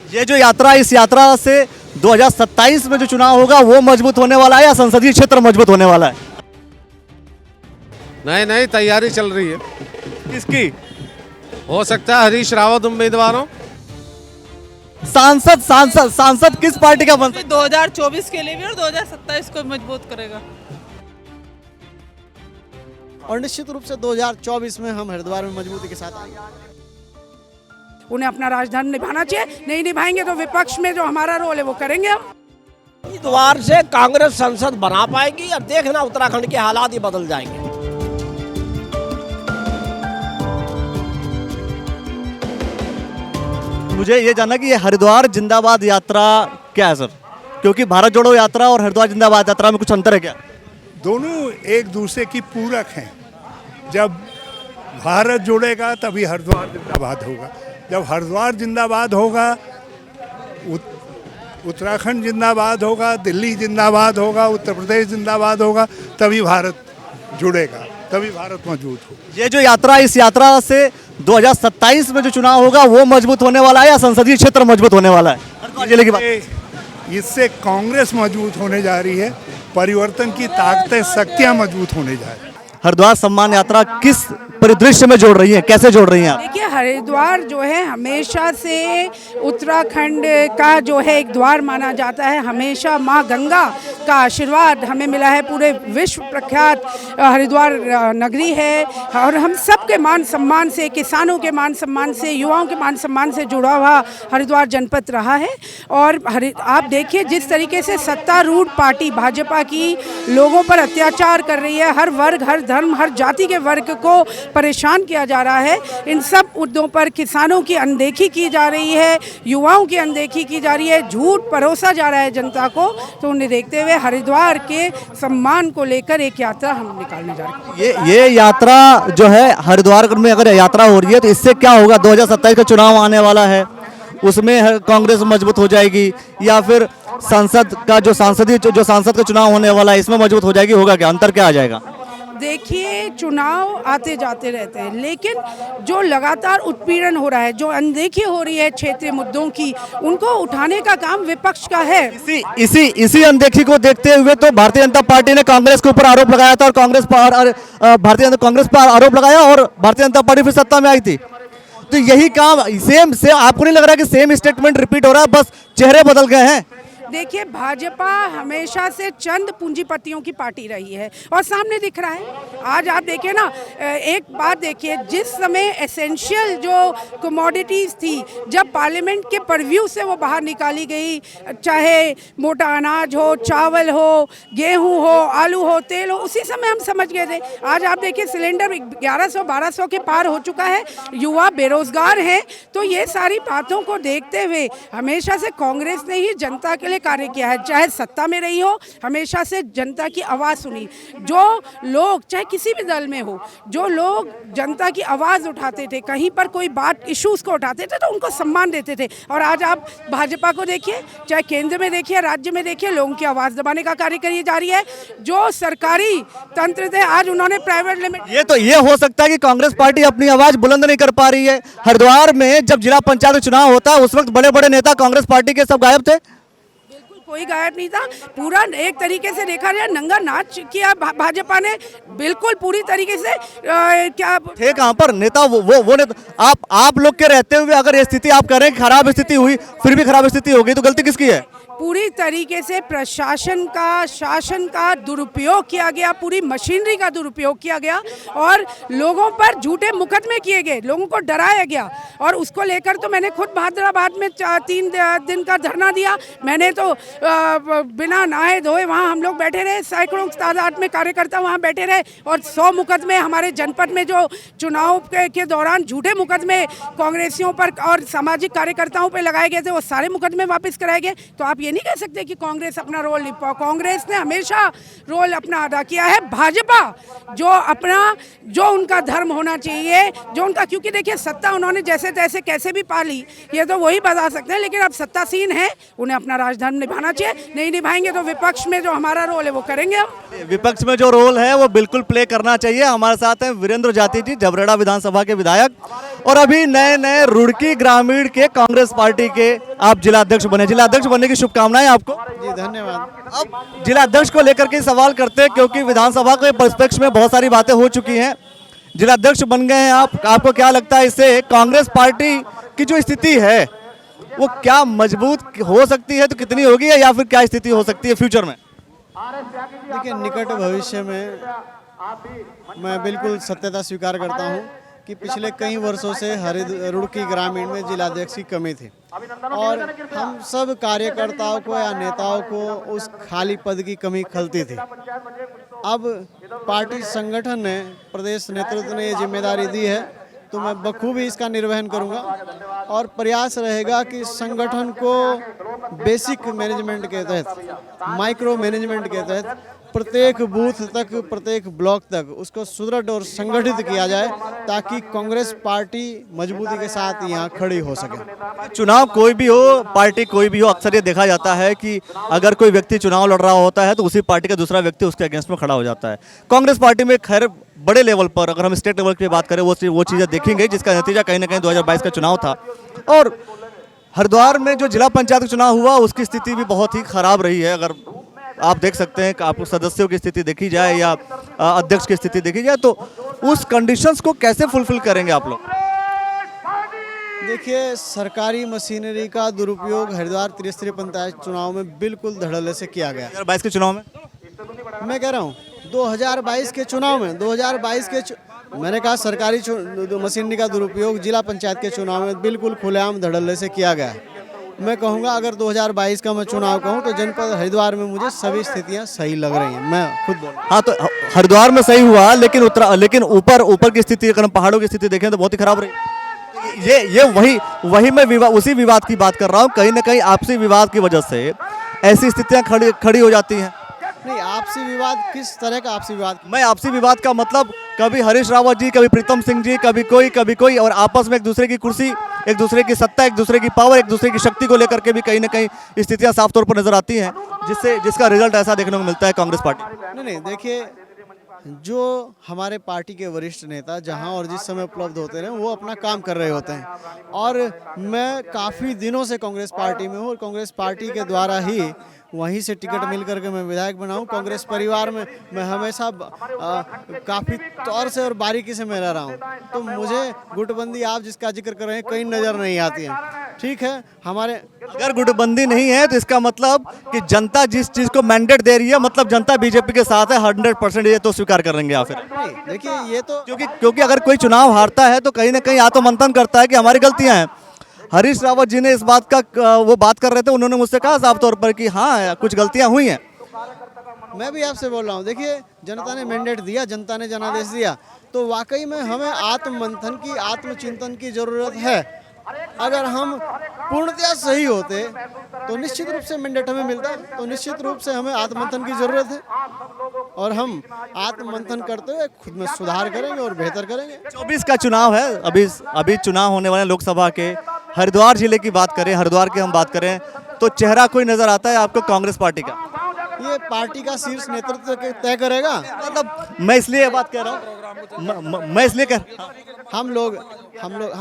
ये जो यात्रा, इस यात्रा से 2027 में जो चुनाव होगा वो मजबूत होने वाला है या संसदीय क्षेत्र मजबूत होने वाला है? नहीं नहीं, तैयारी चल रही है। किसकी? हो सकता है हरीश रावत उम्मीदवार हो। सांसद सांसद सांसद किस पार्टी का बन? 2024 के लिए भी और 2027 को मजबूत करेगा। और निश्चित रूप से 2024 में हम हरिद्वार में मजबूती के साथ आएंगे। उन्हें अपना राजधर्म निभाना चाहिए, नहीं निभाएंगे तो विपक्ष में जो हमारा रोल है वो करेंगे हम। हरिद्वार से कांग्रेस संसद बना पाएगी और देखना उत्तराखंड के हालात ही बदल जाएंगे। मुझे ये जानना कि ये हरिद्वार जिंदाबाद यात्रा क्या है सर? क्योंकि भारत जोड़ो यात्रा और हरिद्वार जिंदाबाद यात्रा में कुछ अंतर है क्या? दोनों एक दूसरे की पूरक हैं। जब भारत जुड़ेगा तभी हरिद्वार जिंदाबाद होगा। जब हरिद्वार जिंदाबाद होगा, उत्तराखंड जिंदाबाद होगा, दिल्ली जिंदाबाद होगा, उत्तर प्रदेश जिंदाबाद होगा, तभी भारत जुड़ेगा, तभी भारत मजबूत होगा। ये जो यात्रा, इस यात्रा से 2027 में जो चुनाव होगा वो मजबूत होने वाला है या संसदीय क्षेत्र मजबूत होने वाला है? हरिद्वार जिले की बात। इससे कांग्रेस मजबूत होने जा रही है, परिवर्तन की ताकतें, शक्तियां मजबूत होने जा रही है। हरिद्वार सम्मान यात्रा किस परिदृश्य में जोड़ रही है, कैसे जोड़ रही हैं आप? देखिए, हरिद्वार जो है हमेशा से उत्तराखंड का जो है एक द्वार माना जाता है। हमेशा माँ गंगा का आशीर्वाद हमें मिला है। पूरे विश्व प्रख्यात हरिद्वार नगरी है और हम सब के मान सम्मान से, किसानों के मान सम्मान से, युवाओं के मान सम्मान से जुड़ा हुआ हरिद्वार जनपद रहा है। और आप देखिए जिस तरीके से सत्तारूढ़ पार्टी भाजपा की लोगों पर अत्याचार कर रही है, हर वर्ग, हर धर्म, हर जाति के वर्ग को परेशान किया जा रहा है। इन सब मुद्दों पर किसानों की अनदेखी की जा रही है, युवाओं की अनदेखी की जा रही है, झूठ परोसा जा रहा है जनता को। तो उन्हें देखते हुए हरिद्वार के सम्मान को लेकर एक यात्रा हम निकालने जा रहे हैं। ये यात्रा जो है हरिद्वार में अगर यात्रा हो रही है तो इससे क्या होगा? 2027 का चुनाव आने वाला है, उसमें कांग्रेस मजबूत हो जाएगी या फिर संसद का जो सांसद का चुनाव होने वाला है इसमें मजबूत हो जाएगी? होगा क्या, अंतर क्या आ जाएगा? देखिए, चुनाव आते जाते रहते हैं, लेकिन जो लगातार उत्पीड़न हो रहा है, जो अनदेखी हो रही है क्षेत्रीय मुद्दों की, उनको उठाने का काम विपक्ष का है। इसी अनदेखी को देखते हुए तो भारतीय जनता पार्टी ने कांग्रेस के ऊपर आरोप लगाया था और कांग्रेस पर आरोप लगाया और भारतीय जनता पार्टी फिर सत्ता में आई थी। तो यही काम सेम आपको नहीं लग रहा कि सेम स्टेटमेंट रिपीट हो रहा है, बस चेहरे बदल गए हैं? देखिए, भाजपा हमेशा से चंद पूंजीपतियों की पार्टी रही है और सामने दिख रहा है। आज आप देखिए ना, एक बात देखिए, जिस समय एसेंशियल जो कमोडिटीज़ थी, जब पार्लियामेंट के परव्यू से वो बाहर निकाली गई, चाहे मोटा अनाज हो, चावल हो, गेहूं हो, आलू हो, तेल हो, उसी समय हम समझ गए थे। आज आप देखिए, सिलेंडर 1100-1200 के पार हो चुका है, युवा बेरोजगार हैं। तो ये सारी बातों को देखते हुए हमेशा से कांग्रेस ने ही जनता के लिए कार्य किया है। चाहे सत्ता में रही हो, हमेशा से जनता की आवाज़ सुनी। जो लोग, चाहे किसी भी दल में हो, जो लोग जनता की आवाज़ उठाते थे, कहीं पर कोई बात, इश्यूज़ को उठाते थे, तो उनको सम्मान देते थे। और आज आप भाजपा को देखिए, चाहे केंद्र में देखिए, राज्य में देखिए, लोगों की आवाज़ दबाने का कार्य करी जा रही है। जो सरकारी तंत्र थे, आज उन्होंने प्राइवेट लिमिट। ये हो सकता है कि कांग्रेस पार्टी अपनी आवाज़ बुलंद नहीं कर पा रही है। हरिद्वार में जब जिला पंचायत चुनाव होता है उस वक्त बड़े बड़े नेता कांग्रेस पार्टी के सब गायब थे। कोई गायब नहीं था। पूरा एक तरीके से देखा जाए नंगा नाच किया भाजपा ने, बिल्कुल पूरी तरीके से। क्या थे कहाँ पर नेता? वो नेता आप लोग के रहते हुए अगर ये स्थिति आप कह रहे हैं कि खराब स्थिति हुई, फिर भी खराब स्थिति हो गई, तो गलती किसकी है? पूरी तरीके से प्रशासन का, शासन का दुरुपयोग किया गया, पूरी मशीनरी का दुरुपयोग किया गया और लोगों पर झूठे मुकदमे किए गए, लोगों को डराया गया। और उसको लेकर तो मैंने खुद बहादुराबाद में 3 दिन का धरना दिया। मैंने तो बिना नहाए धोए वहाँ हम लोग बैठे रहे, सैकड़ों तादाद में कार्यकर्ता वहाँ बैठे रहे और 100 मुकदमे हमारे जनपद में जो चुनाव के दौरान झूठे मुकदमे कांग्रेसियों पर और सामाजिक कार्यकर्ताओं पर लगाए गए थे, वो सारे मुकदमे वापस कराए गए। तो आप ये नहीं कह सकते कि कांग्रेस अपना रोल नहीं पा। कांग्रेस ने हमेशा रोल अपना अदा किया है। भाजपा जो उनका धर्म होना चाहिए, जो उनका, क्योंकि देखिए सत्ता उन्होंने जैसे तैसे कैसे भी पा ली, ये तो वही बता सकते हैं, लेकिन अब सत्तासीन है, उन्हें अपना राजधर्म निभाना चाहिए। नहीं निभाएंगे तो विपक्ष में जो हमारा रोल है वो करेंगे हम। विपक्ष में जो रोल है वो बिल्कुल प्ले करना चाहिए। हमारे साथ हैं वीरेंद्र जाती जी, जबरेड़ा विधानसभा के विधायक, और अभी नए नए रुड़की ग्रामीण के कांग्रेस पार्टी के आप जिलाध्यक्ष बने। जिलाध्यक्ष बनने की शुभकामनाएं आपको। जी धन्यवाद। अब जिलाध्यक्ष को लेकर के सवाल करते हैं, क्योंकि विधानसभा के परिप्रेक्ष्य में बहुत सारी बातें हो चुकी हैं। जिलाध्यक्ष बन गए हैं आप, आपको क्या लगता है इससे कांग्रेस पार्टी की जो स्थिति है वो क्या मजबूत हो सकती है, तो कितनी होगी, या फिर क्या स्थिति हो सकती है फ्यूचर में? देखिए, निकट भविष्य में मैं बिल्कुल सत्यता स्वीकार करता हूं कि पिछले कई वर्षों से रुड़की ग्रामीण में जिलाध्यक्ष की कमी थी, और हम सब कार्यकर्ताओं को या नेताओं को उस खाली पद की कमी खलती थी। अब पार्टी संगठन ने, प्रदेश नेतृत्व ने ये जिम्मेदारी दी है, तो मैं बखूबी इसका निर्वहन करूंगा, और प्रयास रहेगा कि संगठन को बेसिक मैनेजमेंट के तहत, माइक्रो मैनेजमेंट के तहत प्रत्येक बूथ तक, प्रत्येक ब्लॉक तक उसको सुदृढ़ और संगठित किया जाए, ताकि कांग्रेस पार्टी मजबूती के साथ यहाँ खड़ी हो सके। चुनाव कोई भी हो, पार्टी कोई भी हो, अक्सर ये देखा जाता है कि अगर कोई व्यक्ति चुनाव लड़ रहा होता है तो उसी पार्टी का दूसरा व्यक्ति उसके अगेंस्ट में खड़ा हो जाता है। कांग्रेस पार्टी में खैर बड़े लेवल पर, अगर हम स्टेट लेवल की बात करें, वो चीज़ें देखेंगे, जिसका नतीजा कहीं ना कहीं 2022 का चुनाव था। और हरिद्वार में जो जिला पंचायत का चुनाव हुआ उसकी स्थिति भी बहुत ही खराब रही है। अगर आप देख सकते हैं कि आप सदस्यों की स्थिति देखी जाए या अध्यक्ष की स्थिति देखी जाए, तो उस कंडीशंस को कैसे फुलफिल करेंगे आप लोग? देखिए, सरकारी मशीनरी का दुरुपयोग हरिद्वार त्रिस्तरीय पंचायत चुनाव में बिल्कुल धड़ल्ले से किया गया। 2022 के चुनाव में मैं कह रहा हूँ 2022 के चुनाव में, 2022 के मैंने कहा सरकारी मशीनरी का दुरुपयोग जिला पंचायत के चुनाव में बिल्कुल खुलेआम धड़ल्ले से किया गया है। मैं कहूँगा, अगर 2022 का मैं चुनाव कहूँ तो जनपद हरिद्वार में मुझे सभी स्थितियाँ सही लग रही हैं। मैं खुद बोल, हाँ, तो हरिद्वार में सही हुआ, लेकिन ऊपर की स्थिति, अगर हम पहाड़ों की स्थिति देखें तो बहुत ही खराब रही। ये वही मैं उसी विवाद की बात कर रहा हूँ। कहीं ना कहीं आपसी विवाद की वजह से ऐसी स्थितियाँ खड़ी हो जाती हैं। नहीं, आपसी विवाद किस तरह का आपसी विवाद? मैं आपसी विवाद का मतलब, कभी हरीश रावत जी, कभी प्रीतम सिंह जी, कभी कोई, और आपस में एक दूसरे की कुर्सी, एक दूसरे की सत्ता, एक दूसरे की पावर, एक दूसरे की शक्ति को लेकर के भी कहीं ना कहीं स्थितियां साफ तौर पर नजर आती हैं, जिसका रिजल्ट ऐसा देखने को मिलता है कांग्रेस पार्टी। नहीं, देखिए, जो हमारे पार्टी के वरिष्ठ नेता जहां और जिस समय उपलब्ध होते रहे, वो अपना काम कर रहे होते हैं, और मैं काफ़ी दिनों से कांग्रेस पार्टी में हूँ, और कांग्रेस पार्टी के द्वारा ही वहीं से टिकट मिल करके मैं विधायक बना हूँ। कांग्रेस परिवार में मैं हमेशा काफ़ी तौर से और बारीकी से मैं रह रहा हूँ, तो मुझे गुटबंदी आप जिसका जिक्र कर रहे हैं कहीं नज़र नहीं आती है। ठीक है, हमारे अगर गुटबंदी नहीं है तो इसका मतलब कि जनता जिस चीज़ को मैंडेट दे रही है, मतलब जनता बीजेपी के साथ है 100%, ये तो स्वीकार कर लेंगे आप फिर? देखिए, ये तो क्योंकि अगर कोई चुनाव हारता है तो कहीं ना कहीं आत्ममंथन करता है कि हमारी गलतियां हैं। हरीश रावत जी ने इस बात का वो बात कर रहे थे, उन्होंने मुझसे कहा साफ तौर पर कि हाँ, कुछ गलतियां हुई हैं। मैं भी आपसे बोल रहा हूँ, देखिए, जनता ने मैंडेट दिया, जनता ने जनादेश दिया, तो वाकई में हमें आत्ममंथन की, आत्मचिंतन की जरूरत है। अगर हम पूर्णतया सही होते तो निश्चित रूप से मैंडेट हमें मिलता, तो निश्चित रूप से हमें आत्ममंथन की जरूरत है, और हम आत्ममंथन करते हुए खुद में सुधार करेंगे और बेहतर करेंगे। 24 का चुनाव है, अभी चुनाव होने वाले लोकसभा के। हरिद्वार जिले की बात करें, हरिद्वार की हम बात करें, तो चेहरा कोई नजर आता है आपको कांग्रेस पार्टी का? ये पार्टी का शीर्ष नेतृत्व तय करेगा। मतलब मैं इसलिए ये बात कह रहा हूँ, मैं इसलिए हम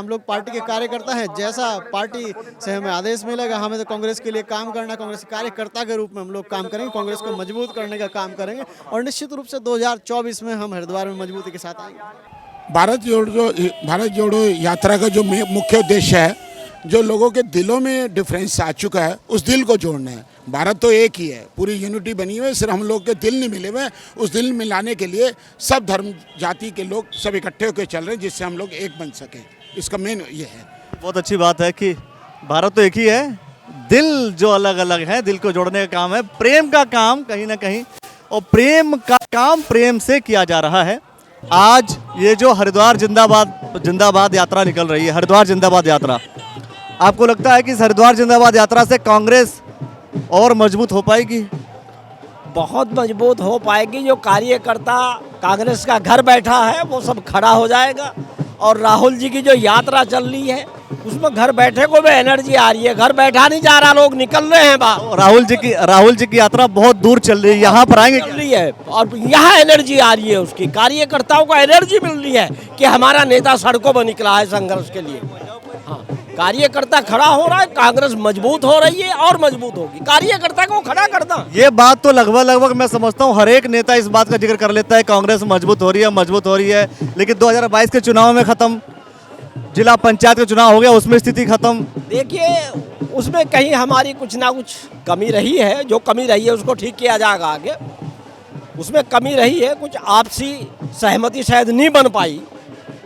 लोग पार्टी के कार्यकर्ता हैं। जैसा पार्टी से हमें आदेश मिलेगा, हमें तो कांग्रेस के लिए काम करना, कांग्रेस कार्यकर्ता के रूप में हम लोग काम करेंगे, कांग्रेस को मजबूत करने का काम करेंगे, और निश्चित रूप से 2024 में हम हरिद्वार में मजबूती के साथ आएंगे। भारत जोड़ो यात्रा का जो मुख्य उद्देश्य है, जो लोगों के दिलों में डिफरेंस आ चुका है, उस दिल को जोड़ना है। भारत तो एक ही है, पूरी यूनिटी बनी हुई है, सिर्फ हम लोग के दिल नहीं मिले हुए। उस दिल मिलाने के लिए सब धर्म जाति के लोग सब इकट्ठे होकर चल रहे हैं, जिससे हम लोग एक बन सकें। इसका मेन ये है। बहुत अच्छी बात है कि भारत तो एक ही है, दिल जो अलग अलग है, दिल को जोड़ने का काम है, प्रेम का काम कहीं ना कहीं, और प्रेम का काम प्रेम से किया जा रहा है। आज ये जो हरिद्वार जिंदाबाद यात्रा निकल रही है, हरिद्वार जिंदाबाद यात्रा, आपको लगता है कि इस हरिद्वार जिंदाबाद यात्रा से कांग्रेस और मजबूत हो पाएगी? बहुत मजबूत हो पाएगी। जो कार्यकर्ता कांग्रेस का घर बैठा है वो सब खड़ा हो जाएगा। और राहुल जी की जो यात्रा चल रही है उसमें घर बैठे को भी एनर्जी आ रही है। घर बैठा नहीं जा रहा, लोग निकल रहे हैं बाहर। राहुल जी की यात्रा बहुत दूर चल रही है, यहाँ पर आएंगे चल रही है और यहाँ एनर्जी आ रही है। उसकी कार्यकर्ताओं को एनर्जी मिल रही है कि हमारा नेता सड़कों पर निकला है संघर्ष के लिए। हाँ, कार्यकर्ता खड़ा हो रहा है, कांग्रेस मजबूत हो रही है और मजबूत होगी। कार्यकर्ता को खड़ा करना, ये बात तो लगभग मैं समझता हूँ हर एक नेता इस बात का जिक्र कर लेता है, कांग्रेस मजबूत हो रही है। लेकिन 2022 के चुनाव में खत्म, जिला पंचायत का चुनाव हो गया, उसमें स्थिति खत्म। देखिए उसमें कहीं हमारी कुछ ना कुछ कमी रही है। जो कमी रही है उसको ठीक किया जाएगा आगे। उसमें कमी रही है, कुछ आपसी सहमति शायद नहीं बन पाई,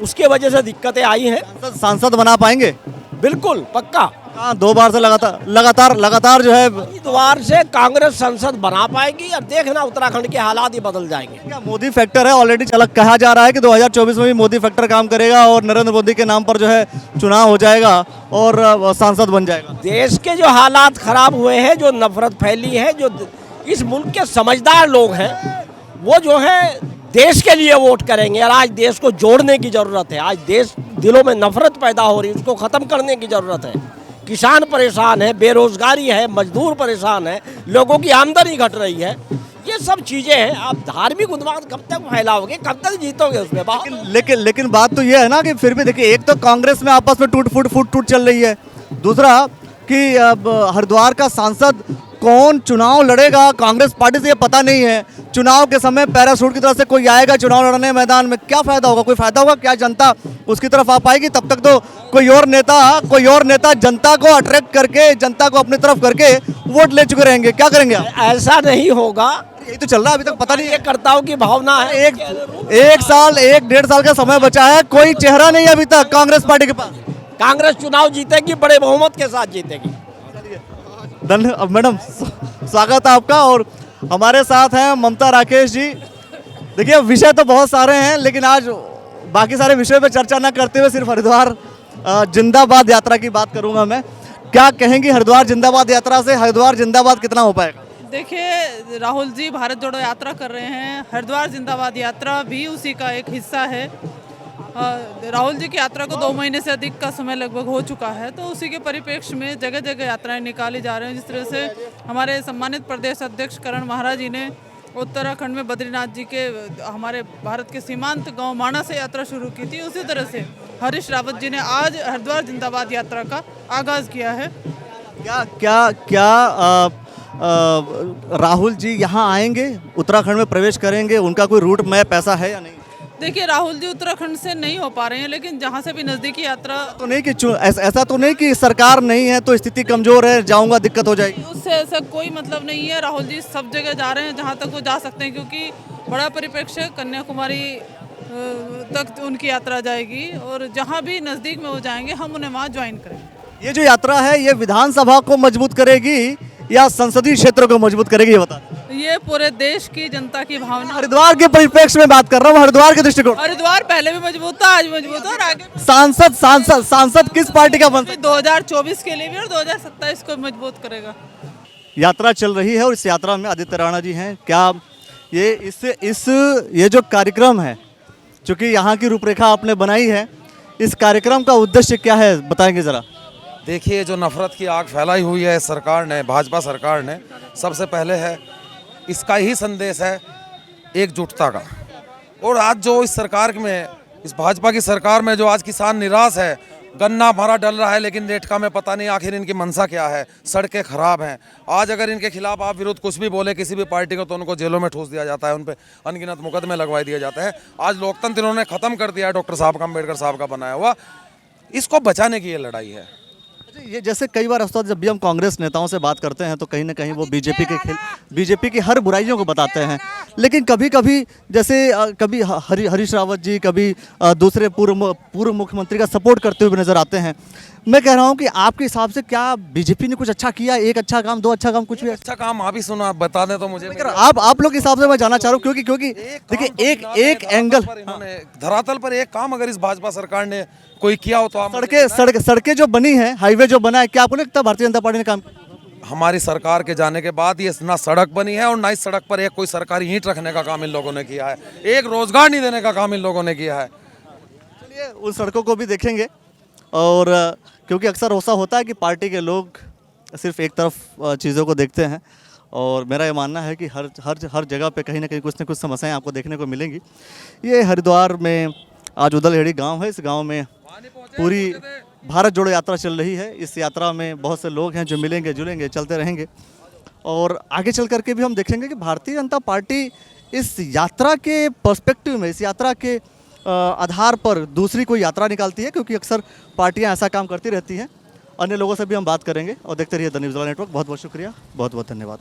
उसके वजह से दिक्कतें आई हैं। सांसद बना पाएंगे? बिल्कुल पक्का। हाँ, 2 बार से लगातार जो है द्वार से कांग्रेस संसद बना पाएगी और देखना उत्तराखंड के हालात ही बदल जाएंगे। क्या मोदी फैक्टर है? ऑलरेडी कहा जा रहा है कि 2024 में भी मोदी फैक्टर काम करेगा और नरेंद्र मोदी के नाम पर जो है चुनाव हो जाएगा और सांसद बन जाएगा। देश के जो हालात खराब हुए हैं, जो नफरत फैली है, जो इस मुल्क के समझदार लोग हैं वो जो है देश के लिए वोट करेंगे। और आज देश को जोड़ने की जरूरत है। आज देश दिलों में नफरत पैदा हो रही है, उसको खत्म करने की जरूरत है। किसान परेशान है, बेरोजगारी है, मजदूर परेशान है, लोगों की आमदनी घट रही है। ये सब चीजें हैं। आप धार्मिक उन्माद कब तक फैलाओगे, कब तक जीतोगे उसमें? लेकिन बात तो ये है ना कि फिर भी देखिए, एक तो कांग्रेस में आपस में टूट चल रही है, दूसरा कि अब हरिद्वार का सांसद कौन चुनाव लड़ेगा कांग्रेस पार्टी से ये पता नहीं है। चुनाव के समय पैराशूट की तरफ से कोई आएगा चुनाव लड़ने मैदान में, क्या फायदा होगा? कोई फायदा होगा क्या? जनता उसकी तरफ आ पाएगी? तब तक तो कोई और नेता जनता को अट्रैक्ट करके, जनता को अपनी तरफ करके वोट ले चुके रहेंगे। क्या करेंगे आप? ऐसा नहीं होगा। यही तो चल रहा है, अभी तक पता नहीं है। कार्यकर्ताओं की भावना है। एक डेढ़ साल का समय बचा है, कोई चेहरा नहीं है अभी तक कांग्रेस पार्टी के पास। कांग्रेस चुनाव जीतेगी, बड़े बहुमत के साथ जीतेगी। धन्यवाद मैडम, स्वागत है आपका। और हमारे साथ हैं ममता राकेश जी। देखिए विषय तो बहुत सारे हैं, लेकिन आज बाकी सारे विषयों पे चर्चा ना करते हुए सिर्फ हरिद्वार जिंदाबाद यात्रा की बात करूंगा मैं। क्या कहेंगी हरिद्वार जिंदाबाद यात्रा से? हरिद्वार जिंदाबाद कितना हो पाएगा? देखिए राहुल जी भारत जोड़ो यात्रा कर रहे हैं, हरिद्वार जिंदाबाद यात्रा भी उसी का एक हिस्सा है। राहुल जी की यात्रा को 2 महीने से अधिक का समय लगभग हो चुका है, तो उसी के परिप्रेक्ष्य में जगह जगह यात्राएं निकाली जा रही हैं। जिस तरह से हमारे सम्मानित प्रदेश अध्यक्ष करण महाराज जी ने उत्तराखंड में बद्रीनाथ जी के हमारे भारत के सीमांत गांव माणा से यात्रा शुरू की थी, उसी तरह से हरीश रावत जी ने आज हरिद्वार जिंदाबाद यात्रा का आगाज किया है। क्या राहुल जी यहाँ आएंगे, उत्तराखंड में प्रवेश करेंगे? उनका कोई रूट मैप ऐसा है या नहीं? देखिए राहुल जी उत्तराखंड से नहीं हो पा रहे हैं, लेकिन जहाँ से भी नज़दीकी यात्रा तो नहीं कि ऐसा तो नहीं कि सरकार नहीं है तो स्थिति कमजोर है, जाऊंगा दिक्कत हो जाएगी, उससे ऐसा कोई मतलब नहीं है। राहुल जी सब जगह जा रहे हैं जहाँ तक वो जा सकते हैं, क्योंकि बड़ा परिप्रेक्ष्य कन्याकुमारी तक उनकी यात्रा जाएगी और जहाँ भी नज़दीक में वो जाएंगे हम उन्हें वहाँ ज्वाइन करेंगे। ये जो यात्रा है ये विधानसभा को मजबूत करेगी या संसदीय क्षेत्र को मजबूत करेगी, ये बता? ये पूरे देश की जनता की भावना। हरिद्वार के परिप्रेक्ष्य में बात कर रहा हूँ, हरिद्वार के दृष्टिकोण। हरिद्वार पहले भी मजबूत था, आज मजबूत और आगे। सांसद किस पार्टी का बन? 2024 के लिए भी और 2027 को मजबूत करेगा। यात्रा चल रही है और इस यात्रा में आदित्य राणा जी हैं। क्या ये जो कार्यक्रम है, चूंकि यहाँ की रूपरेखा आपने बनाई है, इस कार्यक्रम का उद्देश्य क्या है बताएंगे जरा? देखिए जो नफरत की आग फैलाई हुई है सरकार ने, भाजपा सरकार ने, सबसे पहले है इसका ही संदेश है एकजुटता का। और आज जो इस सरकार में, इस भाजपा की सरकार में जो आज किसान निराश है, गन्ना हमारा डल रहा है लेकिन रेट का में पता नहीं आखिर इनकी मंशा क्या है, सड़कें खराब हैं। आज अगर इनके खिलाफ आप विरुद्ध कुछ भी बोले किसी भी पार्टी को तो उनको जेलों में ठूस दिया जाता है, उन पर अनगिनत मुकदमे लगवा दिए जाते हैं। आज लोकतंत्र इन्होंने ख़त्म कर दिया है, डॉक्टर साहब का, अम्बेडकर साहब का बनाया हुआ। इसको बचाने की ये लड़ाई है। ये जैसे कई बार अवसर जब भी हम कांग्रेस नेताओं से बात करते हैं तो कहीं ना कहीं वो बीजेपी की हर बुराइयों को बताते हैं, लेकिन कभी कभी जैसे कभी हरीश रावत जी, कभी दूसरे पूर्व मुख्यमंत्री का सपोर्ट करते हुए नजर आते हैं। मैं कह रहा हूं कि आपके हिसाब से क्या बीजेपी ने कुछ अच्छा किया? एक अच्छा काम, 2 अच्छा काम, कुछ भी अच्छा काम आप ही सुना, आप बता दें तो मुझे। आप लोग के हिसाब से मैं जानना चाह रहा हूँ, क्योंकि देखिए एक एंगल धरातल पर एक काम अगर इस भाजपा सरकार ने कोई किया हो तो आप सड़कें जो बनी है, हाईवे जो बना है, क्या आपको नहीं लगता भारतीय जनता पार्टी ने काम किया? हमारी सरकार के जाने के बाद ये ना सड़क बनी है और ना इस सड़क पर एक कोई सरकारी ईंट रखने का काम इन लोगों ने किया है, एक रोजगार नहीं देने का काम इन लोगों ने किया है। चलिए उन सड़कों को भी देखेंगे। और क्योंकि अक्सर ऐसा होता है कि पार्टी के लोग सिर्फ एक तरफ चीज़ों को देखते हैं, और मेरा ये मानना है कि हर जगह पे कहीं ना कहीं कुछ न कुछ समस्याएं आपको देखने को मिलेंगी। ये हरिद्वार में आज उदलहेड़ी गांव है। इस गांव में पूरी भारत जोड़ो यात्रा चल रही है। इस यात्रा में बहुत से लोग हैं जो मिलेंगे जुलेंगे, चलते रहेंगे, और आगे चल करके भी हम देखेंगे कि भारतीय जनता पार्टी इस यात्रा के पर्सपेक्टिव में, इस यात्रा के आधार पर दूसरी कोई यात्रा निकालती है, क्योंकि अक्सर पार्टियां ऐसा काम करती रहती हैं। अन्य लोगों से भी हम बात करेंगे और देखते रहिए द न्यूज़ वाला नेटवर्क। बहुत बहुत शुक्रिया, बहुत बहुत धन्यवाद।